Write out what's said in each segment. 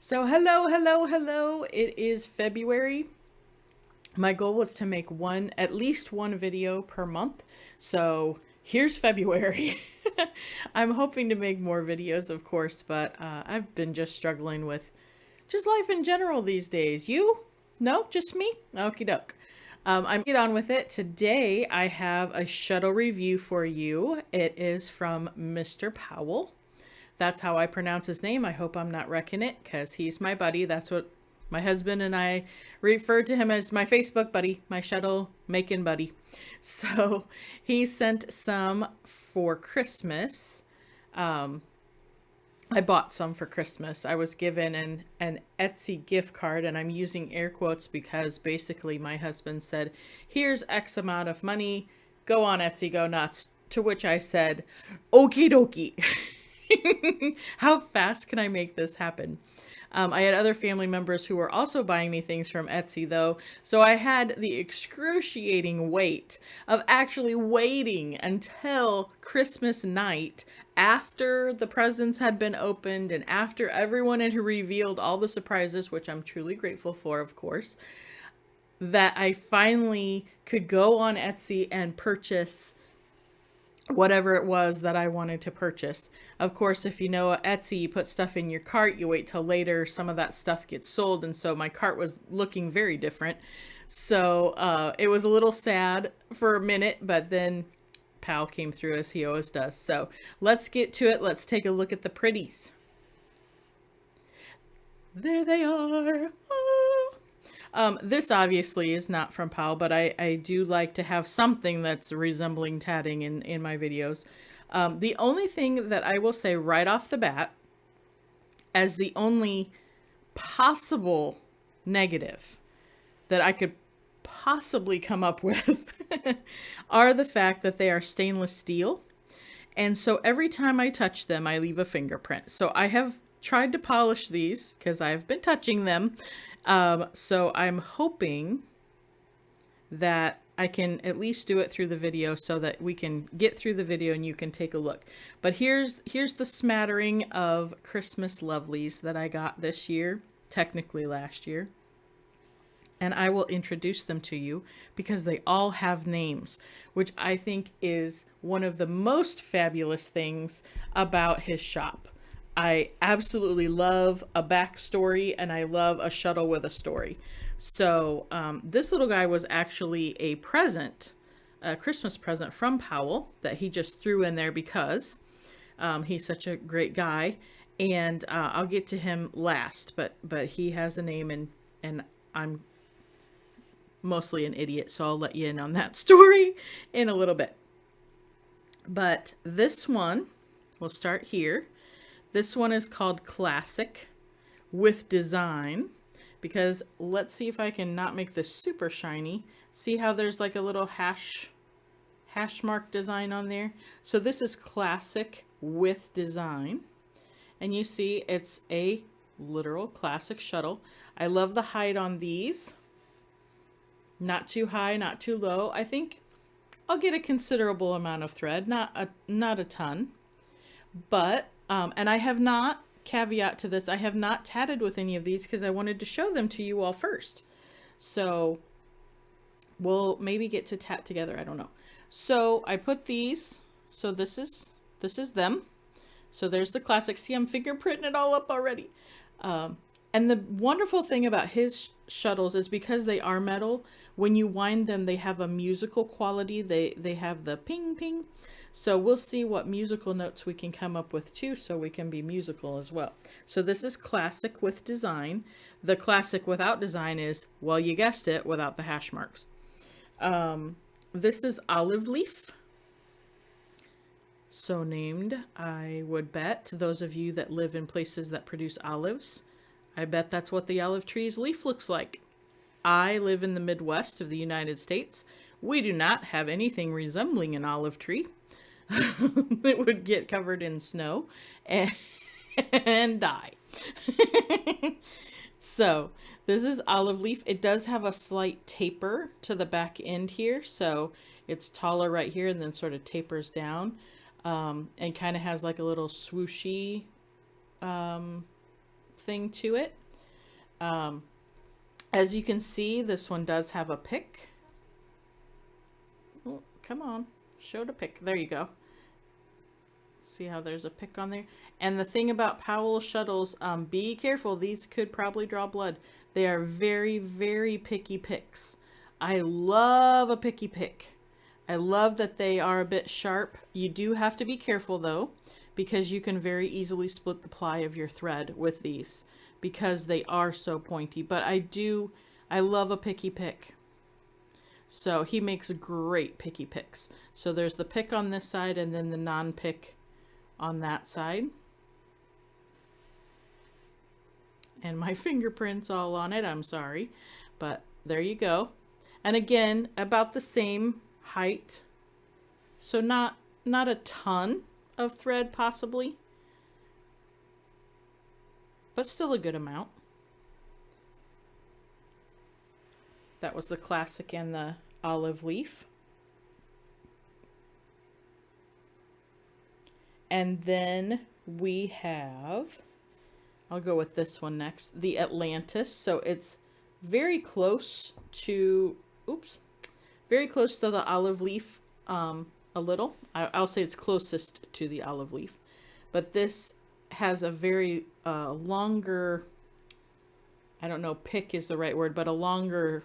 So hello, hello, hello. It is February. My goal was to make at least one video per month. So here's February. I'm hoping to make more videos, of course, but I've been just struggling with just life in general these days. You? No, just me? Okie doke. I'm get on with it. Today I have a shuttle review for you. It is from Mr. Pawel. That's how I pronounce his name. I hope I'm not wrecking it because he's my buddy. That's what my husband and I refer to him as, my Facebook buddy, my shuttle making buddy. So he sent some for Christmas. I bought some for Christmas. I was given an Etsy gift card, and I'm using air quotes because basically my husband said, here's X amount of money, go on Etsy, go nuts. To which I said, okie dokie. How fast can I make this happen? I had other family members who were also buying me things from Etsy, though, so I had the excruciating wait of actually waiting until Christmas night after the presents had been opened and after everyone had revealed all the surprises, which I'm truly grateful for, of course, that I finally could go on Etsy and purchase whatever it was that I wanted to purchase. Of course, if you know Etsy, you put stuff in your cart, you wait till later, some of that stuff gets sold, and so my cart was looking very different. So it was a little sad for a minute, but then Pal came through as he always does. So let's get to it. Let's take a look at the pretties. There they are. Oh. This obviously is not from Pal, but I do like to have something that's resembling tatting in my videos. The only thing that I will say right off the bat, as the only possible negative that I could possibly come up with, are the fact that they are stainless steel. And so every time I touch them, I leave a fingerprint. So I have tried to polish these because I've been touching them. So I'm hoping that I can at least do it through the video so that we can get through the video and you can take a look. But here's the smattering of Christmas lovelies that I got this year, technically last year. And I will introduce them to you because they all have names, which I think is one of the most fabulous things about his shop. I absolutely love a backstory and I love a shuttle with a story. So this little guy was actually a present, a Christmas present from Pawel that he just threw in there because he's such a great guy. And I'll get to him last, but he has a name, and I'm mostly an idiot, so I'll let you in on that story in a little bit. But this one, we'll start here. This one is called Classic with Design, because let's see if I can not make this super shiny. See how there's like a little hash mark design on there? So this is Classic with Design. And you see it's a literal classic shuttle. I love the height on these. Not too high, not too low. I think I'll get a considerable amount of thread, not a ton. But, and I have not, caveat to this, I have not tatted with any of these because I wanted to show them to you all first. So we'll maybe get to tat together, I don't know. So I put these, so this is them. So there's the classic. See, I'm fingerprinting it all up already. And the wonderful thing about his shuttles is because they are metal, when you wind them, they have a musical quality. They have the ping ping. So we'll see what musical notes we can come up with too, so we can be musical as well. So this is Classic with Design. The Classic without design is, well, you guessed it, without the hash marks. This is Olive Leaf. So named, I would bet, to those of you that live in places that produce olives, I bet that's what the olive tree's leaf looks like. I live in the Midwest of the United States. We do not have anything resembling an olive tree. It would get covered in snow and die. So this is olive leaf. It does have a slight taper to the back end here. So it's taller right here and then sort of tapers down. And kind of has like a little swooshy thing to it. Um, as you can see, this one does have a pick. Oh, come on, show the pick. There you go. See how there's a pick on there? And the thing about Pawel shuttles, be careful. These could probably draw blood. They are very, very picky picks. I love a picky pick. I love that they are a bit sharp. You do have to be careful though, because you can very easily split the ply of your thread with these because they are so pointy. But I love a picky pick. So he makes great picky picks. So there's the pick on this side and then the non-pick on that side. And my fingerprints all on it, I'm sorry. But there you go. And again, about the same height. So not a ton of thread possibly, but still a good amount. That was the classic and the olive leaf. And then we have, I'll go with this one next, the Atlantis. So it's very close to, oops, very close to the olive leaf, a little. I'll say it's closest to the olive leaf. But this has a very longer, I don't know, pick is the right word, but a longer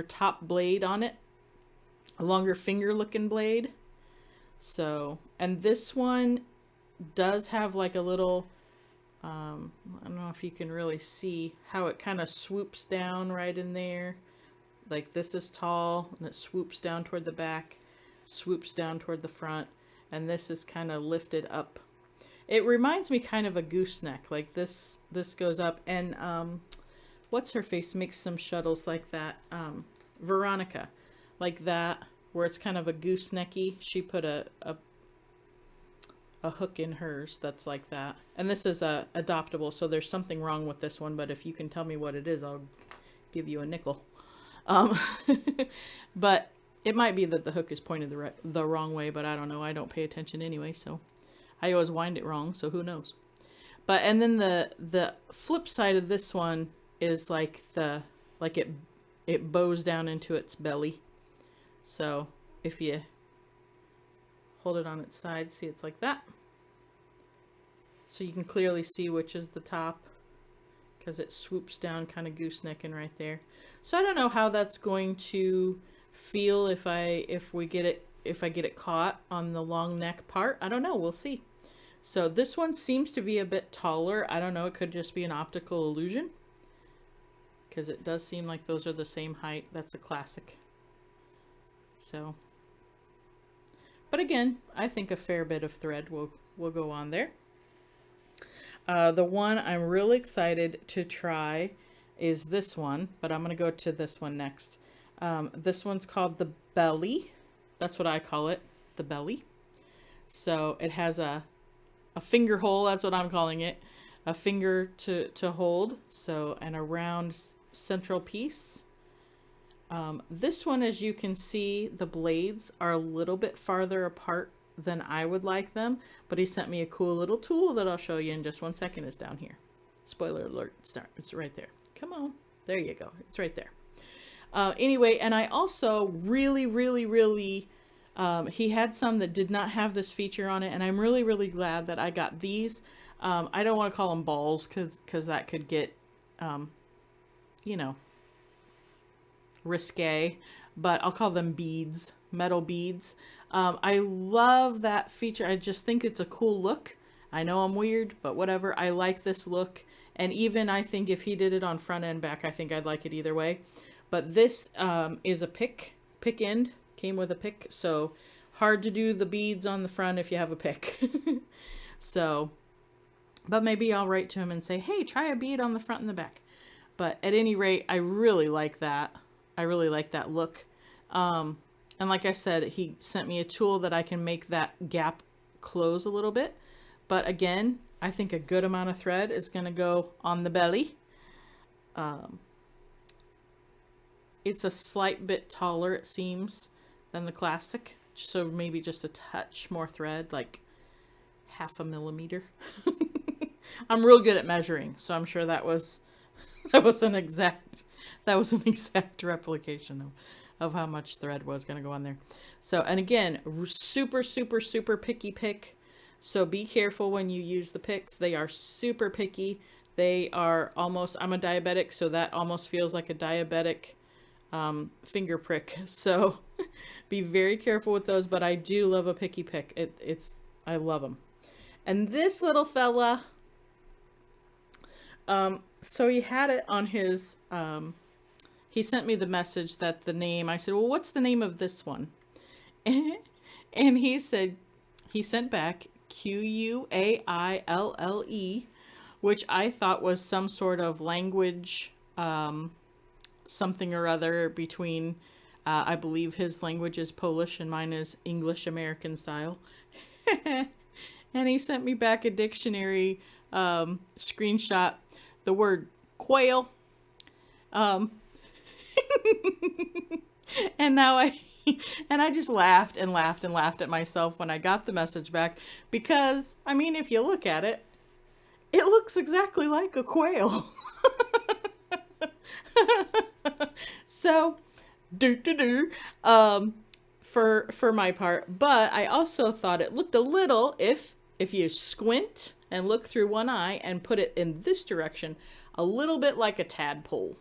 top blade on it. A longer finger looking blade. So, and this one does have like a little, I don't know if you can really see how it kind of swoops down right in there. Like this is tall and it swoops down toward the back, swoops down toward the front, and this is kind of lifted up. It reminds me kind of a gooseneck, like this goes up, and what's her face makes some shuttles like that, Veronica, like that, where it's kind of a goosenecky. She put a hook in hers that's like that. And this is adoptable, so there's something wrong with this one, but if you can tell me what it is, I'll give you a nickel. But it might be that the hook is pointed the wrong way, but I don't know. I don't pay attention anyway, so I always wind it wrong, so who knows. But and then the flip side of this one is like it bows down into its belly. So if you hold it on its side, see it's like that. So you can clearly see which is the top because it swoops down kind of goosenecking right there. So I don't know how that's going to feel if I get it caught on the long neck part. I don't know, we'll see. So this one seems to be a bit taller. I don't know, it could just be an optical illusion because it does seem like those are the same height. That's a classic. So, but again, I think a fair bit of thread will go on there. The one I'm really excited to try is this one, but I'm going to go to this one next. This one's called the belly. That's what I call it, the belly. So it has a finger hole, that's what I'm calling it. A finger to hold, so, and a round central piece. This one, as you can see, the blades are a little bit farther apart than I would like them, but he sent me a cool little tool that I'll show you in just 1 second. Is down here. Spoiler alert, it's right there. Come on, there you go, it's right there. Anyway, and I also really he had some that did not have this feature on it, and I'm really glad that I got these. I don't want to call them balls because that could get you know, risque, but I'll call them beads, metal beads. I love that feature. I just think it's a cool look. I know I'm weird, but whatever. I like this look. And even I think if he did it on front and back, I think I'd like it either way. But this is a pick end, came with a pick. So hard to do the beads on the front if you have a pick. So, but maybe I'll write to him and say, hey, try a bead on the front and the back. But at any rate, I really like that. I really like that look. And like I said, he sent me a tool that I can make that gap close a little bit. But again, I think a good amount of thread is going to go on the belly. It's a slight bit taller, it seems, than the classic. So maybe just a touch more thread, like 0.5 millimeter. I'm real good at measuring, so I'm sure that was that was an exact that was an exact replication of how much thread was going to go on there. So, and again, super super super picky pick. So be careful when you use the picks. They are super picky. They are almost, I'm a diabetic, so that almost feels like a diabetic finger prick. So be very careful with those, but I do love a picky pick. I love them. And this little fella, so he had it on his, he sent me the message that the name, I said, well, what's the name of this one? And he said, he sent back Quaille, which I thought was some sort of language, something or other between, I believe his language is Polish and mine is English American style. And he sent me back a dictionary screenshot, the word quail. And now and I just laughed and laughed and laughed at myself when I got the message back because, I mean, if you look at it, it looks exactly like a quail. So, for my part, but I also thought it looked a little, if you squint and look through one eye and put it in this direction, a little bit like a tadpole.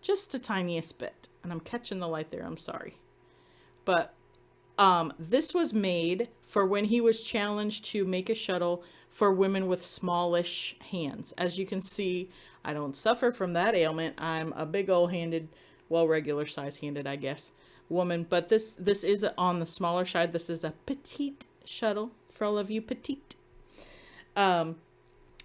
Just the tiniest bit. And I'm catching the light there, I'm sorry. But this was made for when he was challenged to make a shuttle for women with smallish hands. As you can see, I don't suffer from that ailment. I'm a big old handed, well, regular size handed, I guess, woman. But this is on the smaller side. This is a petite shuttle for all of you petite.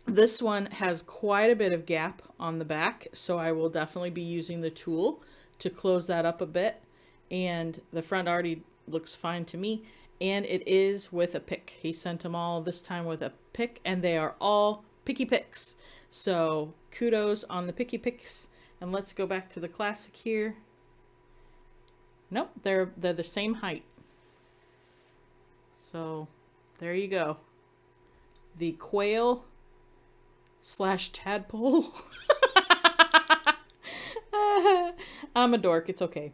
This one has quite a bit of gap on the back, so I will definitely be using the tool to close that up a bit. And the front already looks fine to me. And it is with a pick. He sent them all this time with a pick, and they are all picky picks. So kudos on the picky picks. And let's go back to the classic here. Nope, they're the same height. So there you go. The quail / tadpole. I'm a dork. It's okay.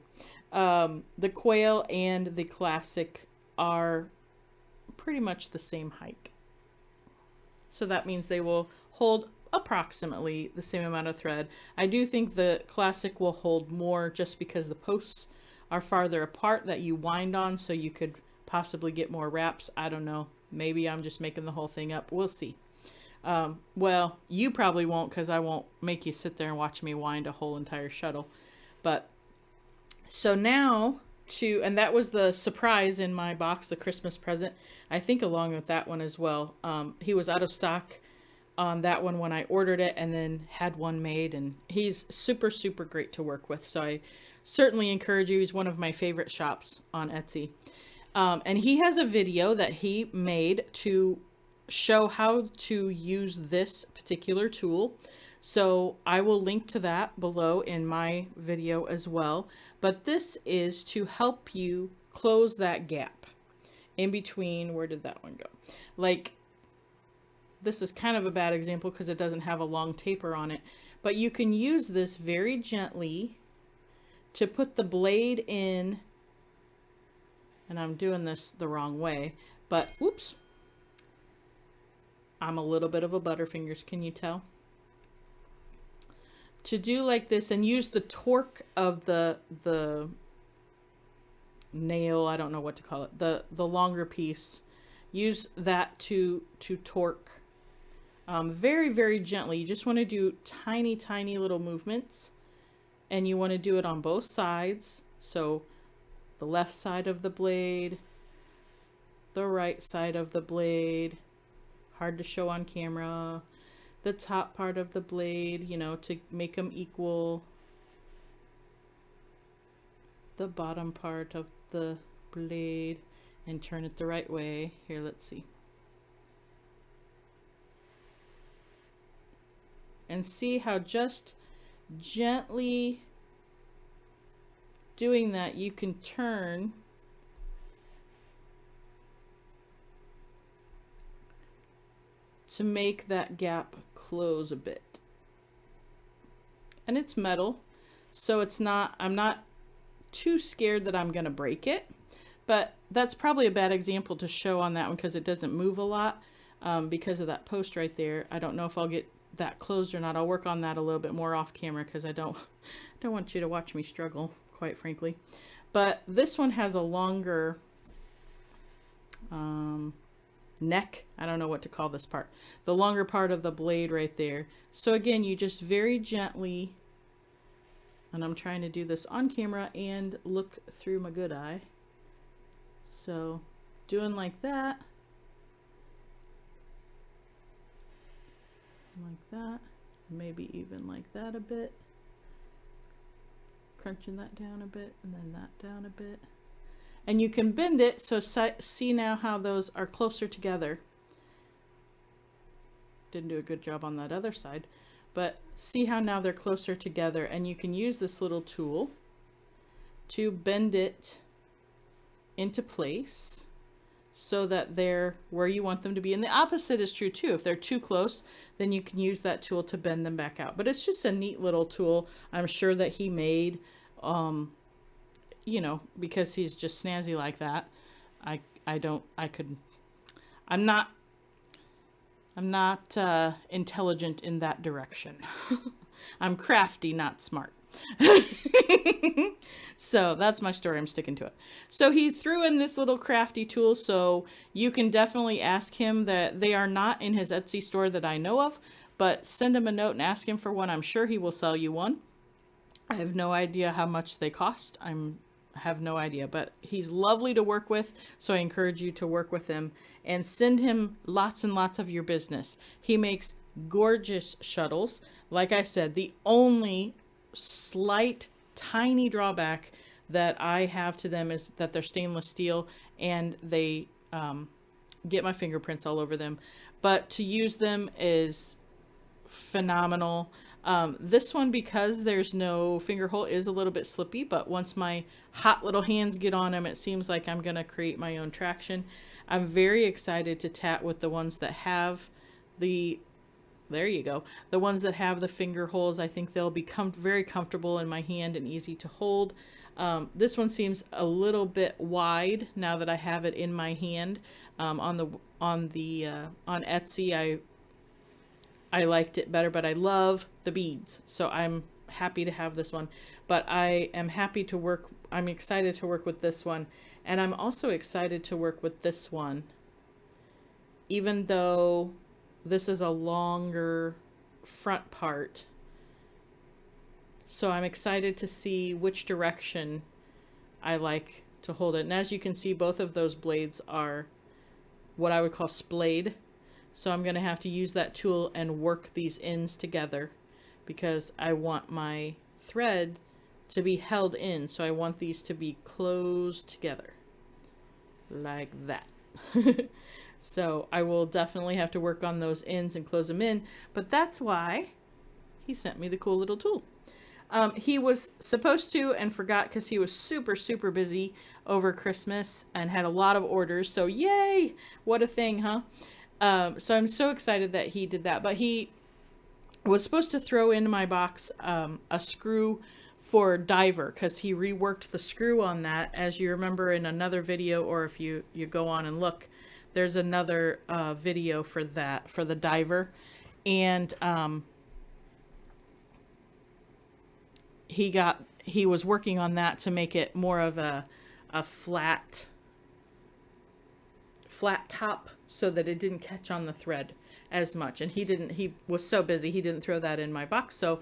The quail and the classic are pretty much the same height. So that means they will hold approximately the same amount of thread. I do think the classic will hold more just because the posts are farther apart that you wind on, so you could possibly get more wraps. I don't know. Maybe I'm just making the whole thing up. We'll see. Well, you probably won't, because I won't make you sit there and watch me wind a whole entire shuttle. But so now and that was the surprise in my box, the Christmas present, I think, along with that one as well. He was out of stock on that one when I ordered it, and then had one made, and he's super, super great to work with. So I certainly encourage you. He's one of my favorite shops on Etsy. And he has a video that he made to show how to use this particular tool. So I will link to that below in my video as well. But this is to help you close that gap in between. Where did that one go? Like, this is kind of a bad example because it doesn't have a long taper on it. But you can use this very gently to put the blade in. And I'm doing this the wrong way. But, whoops. I'm a little bit of a butterfingers, can you tell? To do like this and use the torque of the nail, I don't know what to call it, the longer piece. Use that to torque very, very gently. You just want to do tiny, tiny little movements, and you want to do it on both sides. So the left side of the blade, the right side of the blade. Hard to show on camera. The top part of the blade, you know, to make them equal. The bottom part of the blade, and turn it the right way. Here, let's see. And see how just gently doing that, you can turn to make that gap close a bit. And it's metal, so it's not, I'm not too scared that I'm gonna break it, but that's probably a bad example to show on that one because it doesn't move a lot because of that post right there. I don't know if I'll get that closed or not. I'll work on that a little bit more off camera because I don't want you to watch me struggle, quite frankly. But this one has a longer neck. I don't know what to call this part. The longer part of the blade right there. So again, you just very gently, and I'm trying to do this on camera and look through my good eye. So doing like that, maybe even like that a bit, crunching that down a bit and then that down a bit. And you can bend it, so see now how those are closer together. Didn't do a good job on that other side, but see how now they're closer together, and you can use this little tool to bend it into place so that they're where you want them to be. And the opposite is true too. If they're too close, then you can use that tool to bend them back out. But it's just a neat little tool. I'm sure that he made, you know, because he's just snazzy like that. I'm not intelligent in that direction. I'm crafty, not smart. So that's my story. I'm sticking to it. So he threw in this little crafty tool, so you can definitely ask him. That they are not in his Etsy store that I know of, but send him a note and ask him for one. I'm sure he will sell you one. I have no idea how much they cost. I have no idea, but he's lovely to work with, so I encourage you to work with him and send him lots and lots of your business. He makes gorgeous shuttles. Like I said, the only slight tiny drawback that I have to them is that they're stainless steel and they get my fingerprints all over them, but to use them is phenomenal. This one, because there's no finger hole, is a little bit slippy, but once my hot little hands get on them, it seems like I'm gonna create my own traction. I'm very excited to tat with the ones that have the, there you go, the ones that have the finger holes. I think they'll become very comfortable in my hand and easy to hold. This one seems a little bit wide now that I have it in my hand. On Etsy, I liked it better, but I love the beads, so I'm happy to have this one. But I am happy to work, I'm excited to work with this one, and I'm also excited to work with this one, even though this is a longer front part. So I'm excited to see which direction I like to hold it. And as you can see, both of those blades are what I would call splayed. So I'm going to have to use that tool and work these ends together because I want my thread to be held in. So I want these to be closed together like that. So I will definitely have to work on those ends and close them in, but that's why he sent me the cool little tool. He was supposed to and forgot because he was super, super busy over Christmas and had a lot of orders. So yay, what a thing, huh? So I'm so excited that he did that, but he was supposed to throw in my box a screw for diver because he reworked the screw on that. As you remember in another video, or if you go on and look, there's another video for that, for the diver. And he was working on that to make it more of a flat top so that it didn't catch on the thread as much. And he was so busy, he didn't throw that in my box. So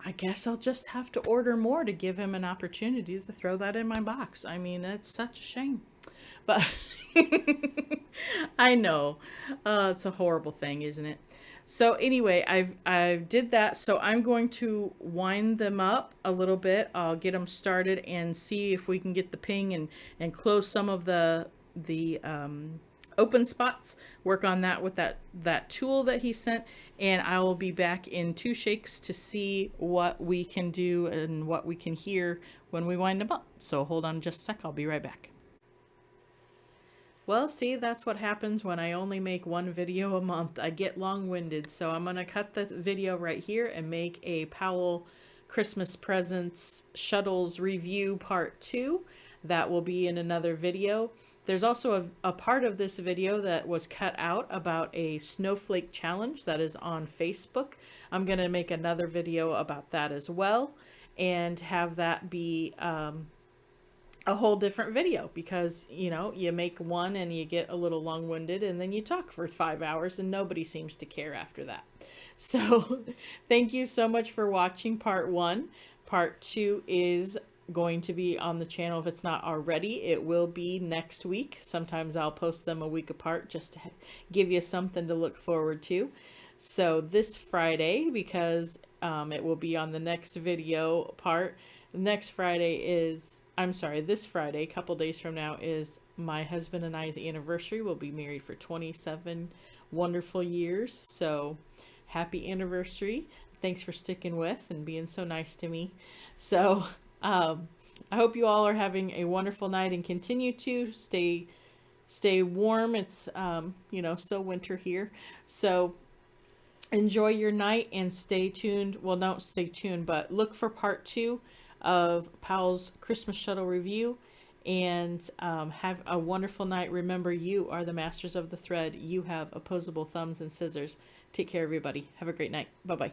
I guess I'll just have to order more to give him an opportunity to throw that in my box. I mean, it's such a shame, but I know, it's a horrible thing, isn't it? So anyway, I've did that. So I'm going to wind them up a little bit. I'll get them started and see if we can get the ping and close some of the open spots, work on that with that tool that he sent, and I will be back in 2 shakes to see what we can do and what we can hear when we wind them up. So hold on just a sec, I'll be right back. Well, see, that's what happens when I only make one video a month. I get long-winded, so I'm gonna cut the video right here and make a Pawel Christmas Presents Shuttles review part 2. That will be in another video. There's also a part of this video that was cut out about a snowflake challenge that is on Facebook. I'm gonna make another video about that as well and have that be a whole different video, because you know, you make one and you get a little long-winded and then you talk for 5 hours and nobody seems to care after that. So thank you so much for watching part 1. Part 2 is going to be on the channel. If it's not already, it will be next week. Sometimes I'll post them a week apart just to give you something to look forward to. So this Friday, because it will be on the next video part, next Friday is, I'm sorry, this Friday, a couple days from now, is my husband and I's anniversary. We'll be married for 27 wonderful years. So happy anniversary. Thanks for sticking with and being so nice to me. So I hope you all are having a wonderful night and continue to stay warm. It's, you know, still winter here. So enjoy your night and stay tuned. Well, don't stay tuned, but look for part 2 of Pawel's Christmas Shuttle review, and have a wonderful night. Remember, you are the masters of the thread. You have opposable thumbs and scissors. Take care, everybody. Have a great night. Bye-bye.